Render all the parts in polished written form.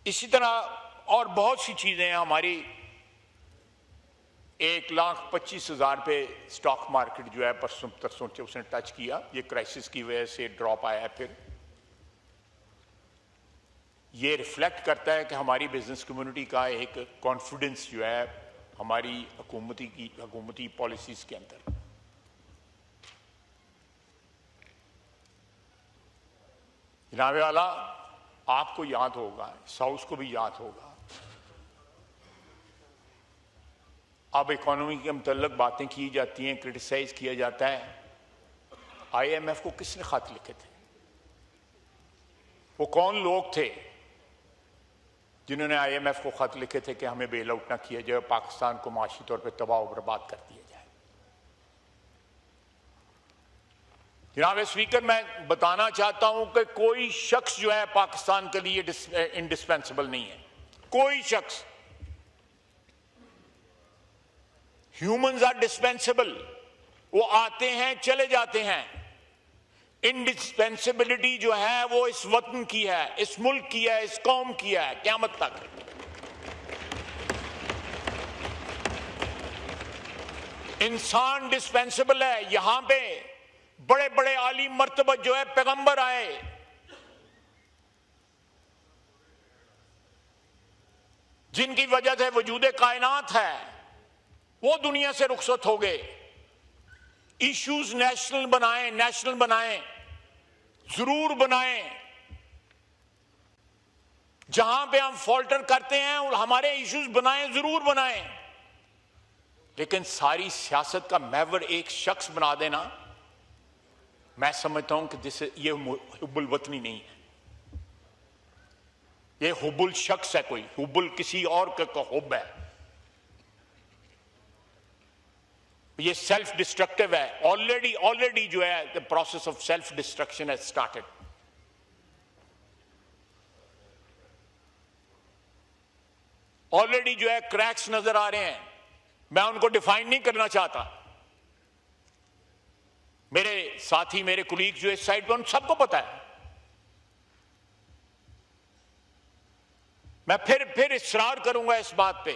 इसी तरह और बहुत सी चीजें हमारी 1,25,000 पे स्टॉक मार्केट जो है परसों तरसों से उसने टच किया, ये क्राइसिस की वजह से ड्रॉप आया है। फिर ये रिफ्लेक्ट करता है कि हमारी बिजनेस कम्युनिटी का एक कॉन्फिडेंस जो है हमारी हुकूमती पॉलिसीज के अंदर। जनाब वाला, आपको याद होगा, साउथ को भी याद होगा, अब इकोनॉमी के मुतल्लिक बातें की जाती हैं, क्रिटिसाइज किया जाता है। IMF को किसने खत लिखे थे? वो कौन लोग थे जिन्होंने IMF को खत लिखे थे कि हमें बेल आउट ना किया जाए, पाकिस्तान को माशी तौर पर तबाह और बर्बाद कर दिया जाए? जनाब स्पीकर, मैं बताना चाहता हूं कि कोई शख्स जो है पाकिस्तान के लिए इंडिस्पेंसिबल नहीं है। कोई शख्स। ह्यूमंस आर डिस्पेंसिबल, वो आते हैं चले जाते हैं। इंडिस्पेंसिबिलिटी जो है वो इस वतन की है, इस मुल्क की है, इस कौम की है, क़यामत तक। इंसान डिस्पेंसिबल है। यहां पे बड़े बड़े आली मर्तबा जो है पैगंबर आए, जिनकी वजह से वजूद कायनात है, वो दुनिया से रुखसत हो गए। इश्यूज नेशनल बनाएं, जरूर बनाएं। जहां पे हम फॉल्टर करते हैं और हमारे इश्यूज बनाएं, जरूर बनाएं, लेकिन सारी सियासत का महवर एक शख्स बना देना, मैं समझता हूं कि ये हुब्बुल वतनी नहीं है, ये हुब्बुल शख्स है। कोई हुब्बुल किसी और का हुब है, ये सेल्फ डिस्ट्रक्टिव है। ऑलरेडी जो है the process of self destruction has started. Already जो है क्रैक्स नजर आ रहे हैं। मैं उनको डिफाइन नहीं करना चाहता, मेरे साथी, मेरे कुलीग जो इस साइड पर, उन सबको पता है। मैं फिर इसरार करूंगा इस बात पे,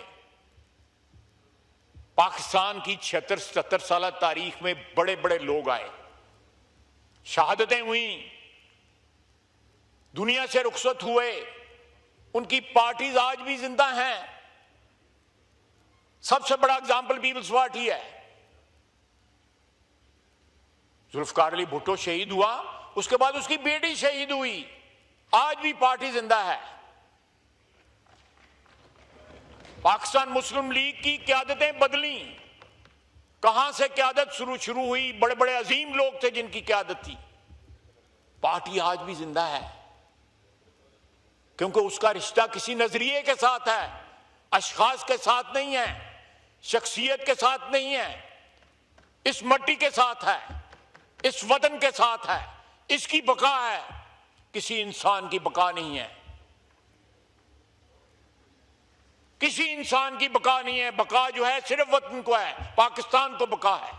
पाकिस्तान की 76-77 साल तारीख में बड़े बड़े लोग आए, शहादतें हुई, दुनिया से रुखसत हुए, उनकी पार्टीज आज भी जिंदा हैं। सबसे बड़ा एग्जाम्पल पीपल्स पार्टी है। जुल्फकार अली भुट्टो शहीद हुआ, उसके बाद उसकी बेटी शहीद हुई, आज भी पार्टी जिंदा है। पाकिस्तान मुस्लिम लीग की क्यादतें बदली, कहां से क्यादत शुरू हुई, बड़े बड़े अजीम लोग थे जिनकी क्यादत थी। पार्टी आज भी जिंदा है, क्योंकि उसका रिश्ता किसी नजरिए के साथ है, अशखास के साथ नहीं है, शख्सियत के साथ नहीं है, इस मिट्टी के साथ है, इस वतन के साथ है, इसकी बका है, किसी इंसान की बका नहीं है। किसी इंसान की बका नहीं है। बका जो है सिर्फ वतन को है, पाकिस्तान को बका है।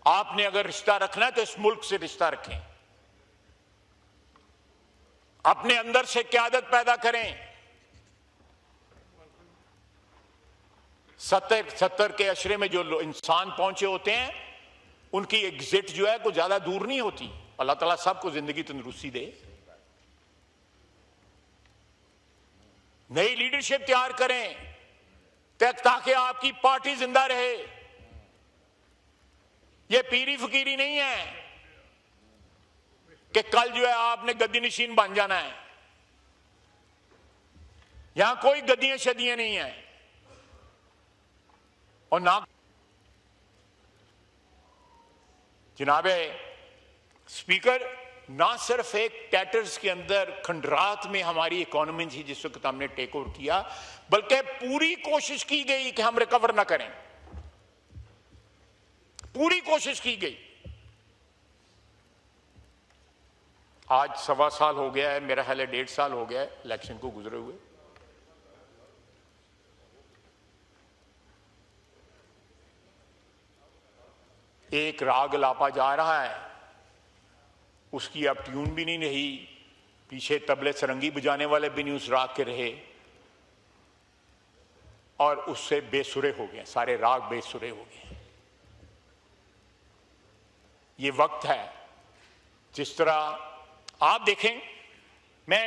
आपने अगर रिश्ता रखना है तो इस मुल्क से रिश्ता रखें, अपने अंदर से क़यादत पैदा करें। 70 के अशरे में जो इंसान पहुंचे होते हैं, उनकी एग्जिट जो है कोई ज्यादा दूर नहीं होती। अल्लाह ताला सबको जिंदगी तंदुरुस्ती दे। नई लीडरशिप तैयार करें ताकि आपकी पार्टी जिंदा रहे। यह पीरी फकीरी नहीं है कि कल जो है आपने गद्दी नशीन बन जाना है। यहां कोई गद्दियां शदियां नहीं है, और ना जनाबे स्पीकर, ना सिर्फ एक टैटर्स के अंदर खंडरात में हमारी इकोनॉमी थी जिस वक्त हमने टेक ओवर किया, बल्कि पूरी कोशिश की गई कि हम रिकवर ना करें, पूरी कोशिश की गई। आज 1.25 साल हो गया है, मेरा ख्याल है 1.5 साल हो गया है इलेक्शन को गुजरे हुए। एक राग लापा जा रहा है, उसकी अब ट्यून भी नहीं रही, पीछे तबले सरंगी बजाने वाले भी नहीं उस राग के रहे और उससे बेसुरे हो गए, सारे राग बेसुरे हो गए। ये वक्त है, जिस तरह आप देखें,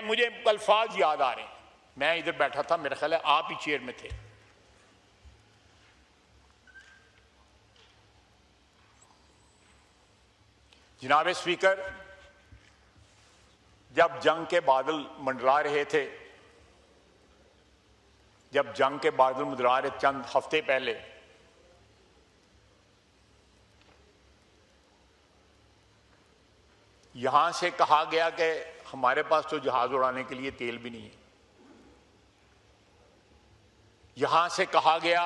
मुझे अल्फाज याद आ रहे हैं। मैं इधर बैठा था, मेरा ख्याल है आप ही चेयर में थे। जनाब स्पीकर, जब जंग के बादल मंडरा रहे थे, चंद हफ्ते पहले, यहां से कहा गया कि हमारे पास तो जहाज उड़ाने के लिए तेल भी नहीं है। यहां से कहा गया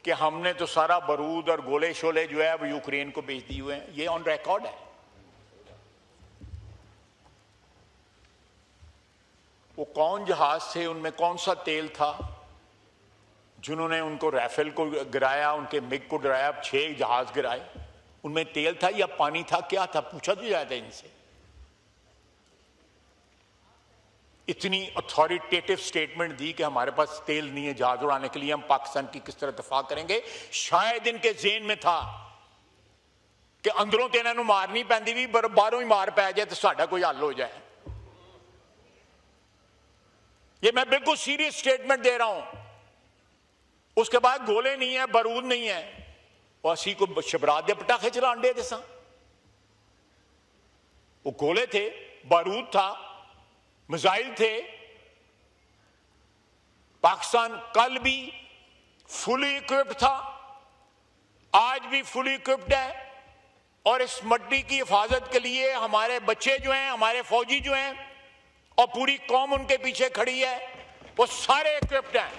कि हमने तो सारा बारूद और गोले शोले जो है वो यूक्रेन को बेच दिए हुए हैं। ये ऑन रिकॉर्ड है। वो कौन जहाज थे, उनमें कौन सा तेल था जिन्होंने उनको राफेल को गिराया, उनके मिग को गिराया, 6 जहाज गिराए? उनमें तेल था या पानी था, क्या था? पूछा तो जाता है इनसे। इतनी अथॉरिटेटिव स्टेटमेंट दी कि हमारे पास तेल नहीं है जहाज उड़ाने के लिए, हम पाकिस्तान की किस तरह दफा करेंगे। शायद इनके ज़हन में था कि अंदरों तो इन्होंने मार नहीं पैंदी भी, बाहरों ही मार पै जाए तो साडा कोई हल हो जाए। ये मैं बिल्कुल सीरियस स्टेटमेंट दे रहा हूं। उसके बाद गोले नहीं है, बारूद नहीं है, और असी को शबरात दे पटाखे चलान दे दिसा। वो गोले थे, बारूद था, मिसाइल थे। पाकिस्तान कल भी फुली इक्विप्ड था, आज भी फुली इक्विप्ड है, और इस मट्टी की हिफाजत के लिए हमारे बच्चे जो हैं, हमारे फौजी जो हैं, और पूरी कौम उनके पीछे खड़ी है। वो सारे इक्विप्ड हैं।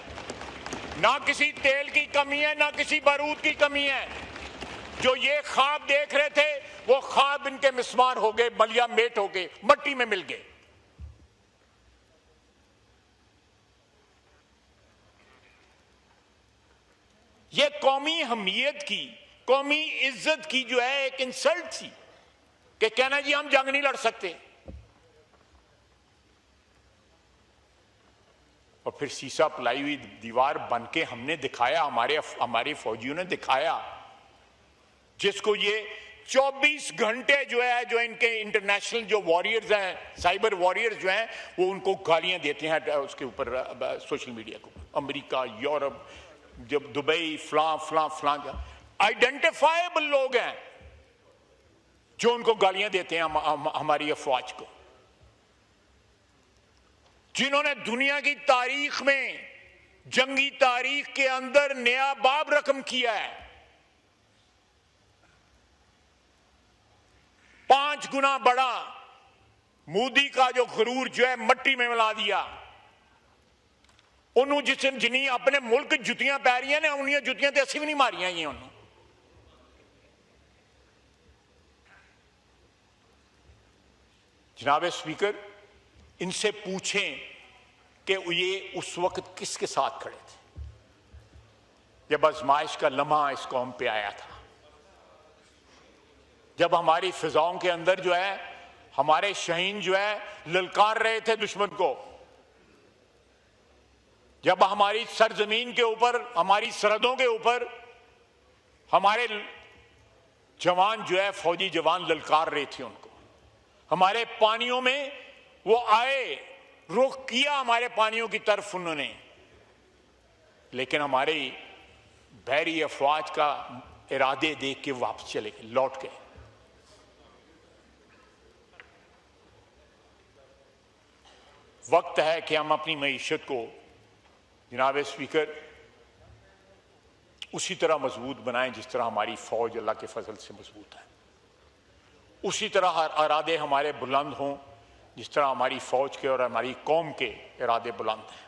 ना किसी तेल की कमी है, ना किसी बारूद की कमी है। जो ये ख्वाब देख रहे थे, वो ख्वाब इनके मिसमार हो गए, बलिया मेट हो गए, मट्टी में मिल गए। ये कौमी हमीयत की, कौमी इज्जत की जो है एक इंसल्ट थी कि कहना जी हम जंग नहीं लड़ सकते। और फिर शीशा पलाई हुई दीवार बन के हमने दिखाया, हमारे फौजियों ने दिखाया, जिसको ये 24 घंटे जो है, जो इनके इंटरनेशनल जो वॉरियर्स हैं, साइबर वॉरियर्स जो हैं, वो उनको गालियां देते हैं उसके ऊपर, सोशल मीडिया को। अमेरिका, यूरोप, जब दुबई, फलां आइडेंटिफाइबल लोग हैं जो उनको गालियां देते हैं हमारी अफवाज को, जिन्होंने दुनिया की तारीख में, जंगी तारीख के अंदर नया बाब रकम किया है। 5 गुना बड़ा मोदी का जो गुरूर जो है मट्टी में मिला दिया। उन्होंने जिन्नी अपने मुल्क जुतियां पै रही ने, उन्नियां जुतियां तो असी भी नहीं मारियां ही उन्होंने। जनाब स्पीकर, इनसे पूछें कि ये उस वक्त किसके साथ खड़े थे जब आजमाइश का लम्हा इस कौम पे आया था, जब हमारी फिजाओं के अंदर जो है हमारे शहीन जो है ललकार रहे थे दुश्मन को, जब हमारी सरजमीन के ऊपर, हमारी सरहदों के ऊपर हमारे जवान जो है, फौजी जवान ललकार रहे थे उनको। हमारे पानियों में वो आए, रुख किया हमारे पानियों की तरफ उन्होंने, लेकिन हमारी बहरी अफवाज का इरादे देख के वापस चले गए, लौट गए। वक्त है कि हम अपनी मईशत को जनाब स्पीकर उसी तरह मजबूत बनाएं जिस तरह हमारी फौज अल्लाह के फजल से मजबूत है। उसी तरह इरादे हमारे बुलंद हों जिस तरह हमारी फौज के और हमारी कौम के इरादे बुलंद हैं।